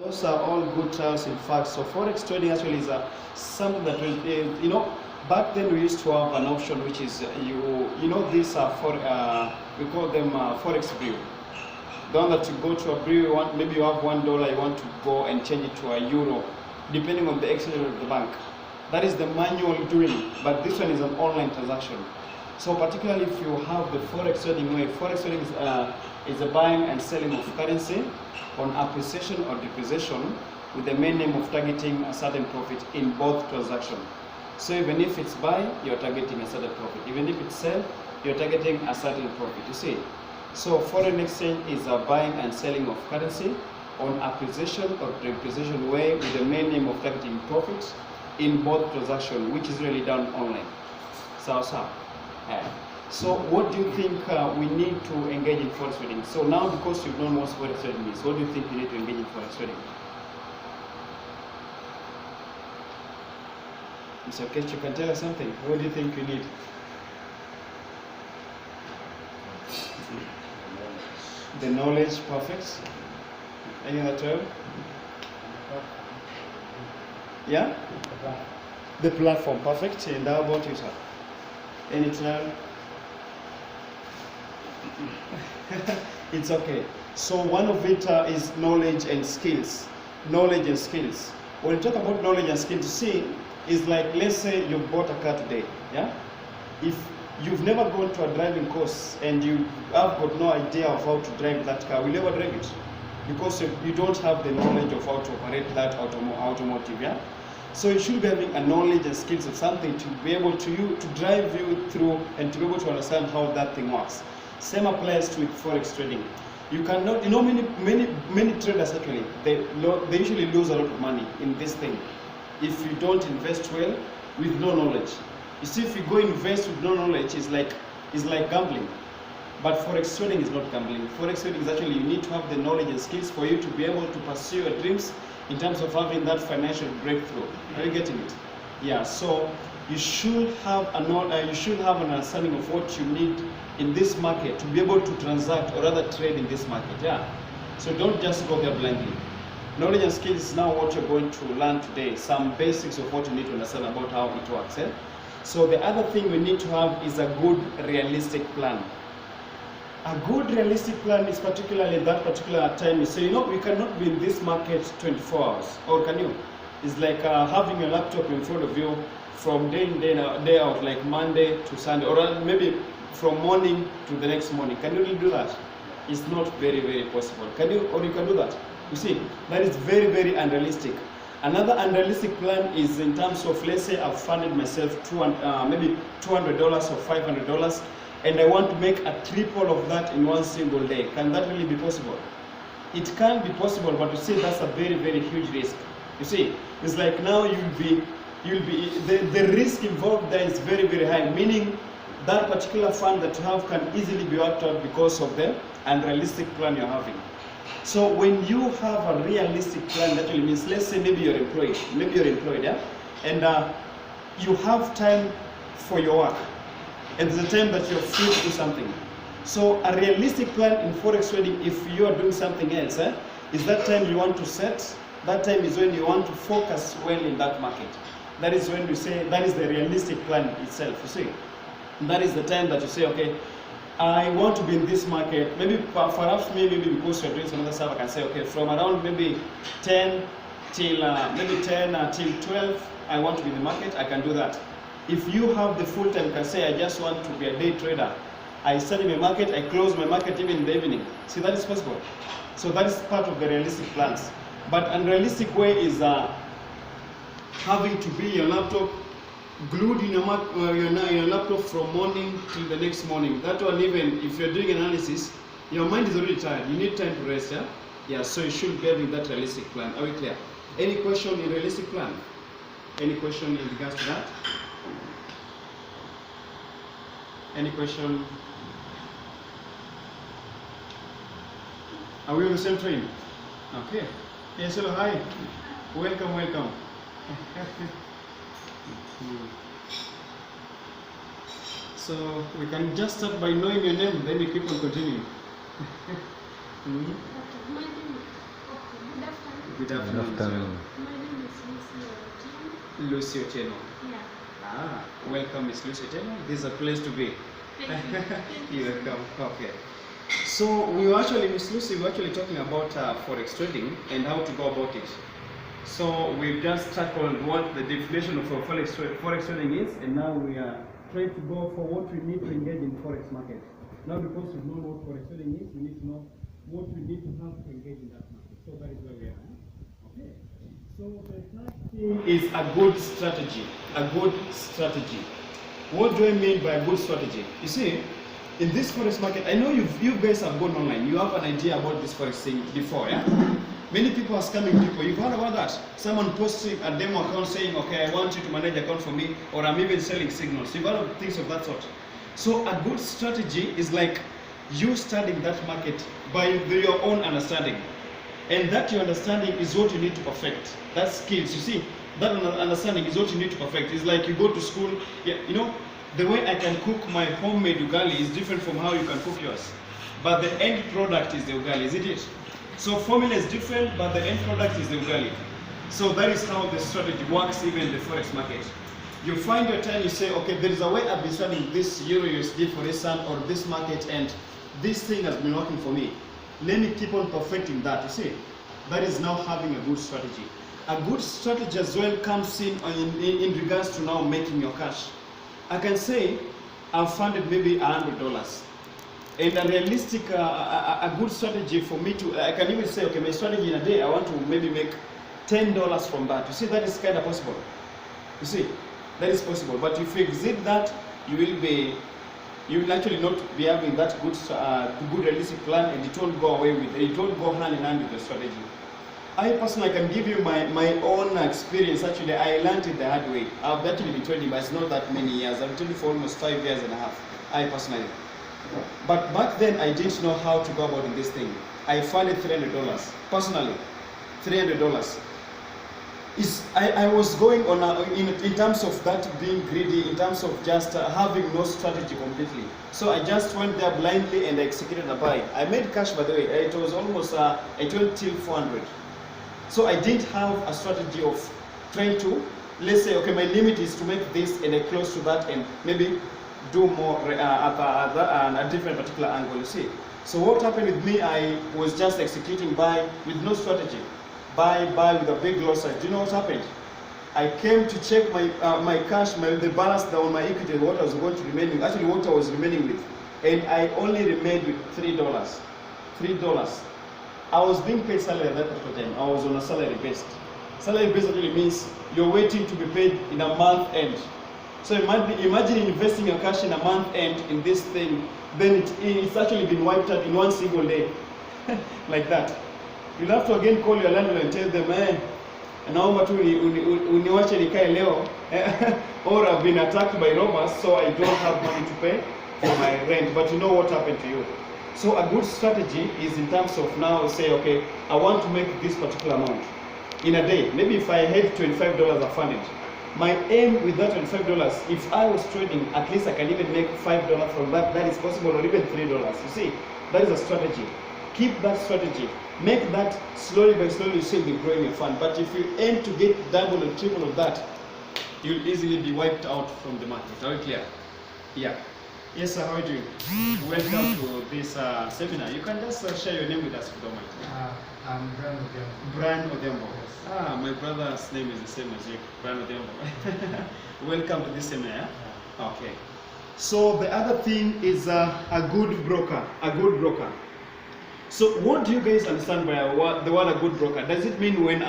Those are all good trials, in fact. So forex trading actually is something that will, back then we used to have an option which is these are we call them forex brew. The one that you go to a brew, maybe you have $1, you want to go and change it to a euro, depending on the exchange rate of the bank. That is the manual doing, but this one is an online transaction. So particularly if you have the forex trading way, forex trading is a buying and selling of currency on appreciation or depreciation with the main aim of targeting a certain profit in both transactions. So even if it's buy, you're targeting a certain profit. Even if it's sell, you're targeting a certain profit. You see? So foreign exchange is a buying and selling of currency on appreciation or depreciation way with the main aim of targeting profits in both transactions, which is really done online. So what do you think we need to engage in forex trading? So now, because you've known what forex trading is, what do you think you need to engage in forex trading? Mr. Kesh, you can tell us something. What do you think you need? The knowledge, perfect. Any other term? Yeah? The platform, perfect. And how about you, sir? Any term? It's okay. So one of it is knowledge and skills. Knowledge and skills. When you talk about knowledge and skills, see, it's like, let's say you bought a car today, yeah? If you've never gone to a driving course and you have got no idea of how to drive that car, will you ever drive it? Because you don't have the knowledge of how to operate that automotive, yeah? So you should be having a knowledge and skills of something to be able to drive you through and to be able to understand how that thing works. Same applies to with forex trading. You cannot, many traders actually, they usually lose a lot of money in this thing if you don't invest well with no knowledge. You see, if you go invest with no knowledge, it's like gambling. But forex trading is not gambling. Forex trading is actually, you need to have the knowledge and skills for you to be able to pursue your dreams in terms of having that financial breakthrough. Are you getting it? Yeah. So you should have an understanding of what you need in this market to be able to transact or rather trade in this market. Yeah. So don't just go there blindly. Knowledge and skills is now what you're going to learn today. Some basics of what you need to understand about how it works. Eh? So the other thing we need to have is a good realistic plan. A good realistic plan is particularly that particular time. So we cannot be in this market 24 hours, or can you? It's like having a laptop in front of you from day in, day out, like Monday to Sunday, or maybe from morning to the next morning. Can you really do that? It's not very, very possible. Can you, or you can do that? You see, that is very, very unrealistic. Another unrealistic plan is in terms of, let's say I've funded myself maybe $200 or $500, and I want to make a triple of that in one single day. Can that really be possible? It can be possible, but you see, that's a very, very huge risk. You see, it's like now the risk involved there is very, very high, meaning that particular fund that you have can easily be wiped out because of the unrealistic plan you're having. So when you have a realistic plan, that really means, let's say maybe you're employed, yeah? And you have time for your work, and there's a time that you're free to do something. So a realistic plan in forex trading, if you are doing something else, is that time you want to set. That time is when you want to focus well in that market. That is when you say, that is the realistic plan itself, you see. That is the time that you say, okay, I want to be in this market. Maybe perhaps maybe because you're doing some other stuff, I can say, okay, from around maybe 10 till 12, I want to be in the market. I can do that. If you have the full time, you can say, I just want to be a day trader. I study my market, I close my market even in the evening. See, that is possible. So that is part of the realistic plans. But unrealistic way is having to be your laptop glued in your laptop from morning till the next morning. That one, even if you're doing analysis, your mind is already tired. You need time to rest, yeah? Yeah, so you should be having that realistic plan. Are we clear? Any question in realistic plan? Any question in regards to that? Any question? Are we on the same train? Okay. Yes, hello, hi. Welcome. So we can just start by knowing your name, then we keep on continuing. Good afternoon. My name is Lucy Otieno. Yeah. Welcome, Miss Lucy Otieno. This is a place to be. Thank you. You're welcome. Okay. So we were actually, Miss Lucy, we were actually talking about forex trading and how to go about it. So we've just tackled what the definition of forex trading is, and now we are trying to go for what we need to engage in forex market. Now, because we've known what forex trading is, we need to know what we need to have to engage in that market. So that is where we are. Okay. So the first thing is a good strategy. A good strategy. What do I mean by a good strategy? You see, in this forex market, I know you guys have gone online. You have an idea about this forex thing before, yeah? Many people are scamming people. You've heard about that. Someone posting a demo account saying, okay, I want you to manage account for me, or I'm even selling signals. You've heard of things of that sort. So a good strategy is like you studying that market by your own understanding. And that your understanding is what you need to perfect. That's skills. You see, that understanding is what you need to perfect. It's like you go to school, yeah, you know, the way I can cook my homemade ugali is different from how you can cook yours. But the end product is the ugali, isn't it? So formula is different, but the end product is the ugali. So that is how the strategy works even in the forex market. You find your time, you say, okay, there is a way I've been studying this Euro USD for instance, or this market, and this thing has been working for me. Let me keep on perfecting that. You see, that is now having a good strategy. A good strategy as well comes in regards to now making your cash. I can say I've funded maybe $100. And a realistic, a good strategy for me to, I can even say, okay, my strategy in a day, I want to maybe make $10 from that. You see, that is kind of possible. You see, that is possible. But if you exceed that, you will actually not be having that good realistic plan, and it won't go away with it. It won't go hand in hand with the strategy. I personally can give you my own experience. Actually, I learned it the hard way. I've actually been trading, but it's not that many years. I've been trading for almost 5 years and a half. I personally. But back then, I didn't know how to go about in this thing. I funded $300. Personally, $300. I was going on in terms of that being greedy, in terms of just having no strategy completely. So I just went there blindly and executed a buy. I made cash, by the way. It was almost, I went till 400. So I didn't have a strategy of trying to, let's say, okay, my limit is to make this and I close to that and maybe do more at a different particular angle, you see. So what happened with me, I was just executing buy with no strategy. Buy with a big loss. Do you know what happened? I came to check my cash, the balance down my equity, what I was going to remain with, actually what I was remaining with. And I only remained with $3. $3. I was being paid salary at that particular time. I was on a salary based. Salary based actually means you're waiting to be paid in a month end. So imagine investing your cash in a month end in this thing, then it's actually been wiped out in one single day. Like that. You'll have to again call your landlord and tell them, naomba tu uniwache nikae leo, or I've been attacked by robbers, so I don't have money to pay for my rent. But you know what happened to you. So a good strategy is in terms of now say, okay, I want to make this particular amount in a day. Maybe if I had $25 I funded. My aim with that $25, if I was trading, at least I can even make $5 from that. That is possible, or even $3. You see, that is a strategy. Keep that strategy. Make that slowly by slowly, you still be growing your fund. But if you aim to get double or triple of that, you'll easily be wiped out from the market. Are you clear? Yeah. Yes, sir. How are you doing? Welcome to this seminar. You can just share your name with us if you don't mind. I'm Brian Odhiambo. Brian Odhiambo. Yes. My brother's name is the same as you, Brian Odhiambo. Welcome to this seminar. Okay. So the other thing is a good broker. A good broker. So what do you guys understand by the word a good broker? Does it mean when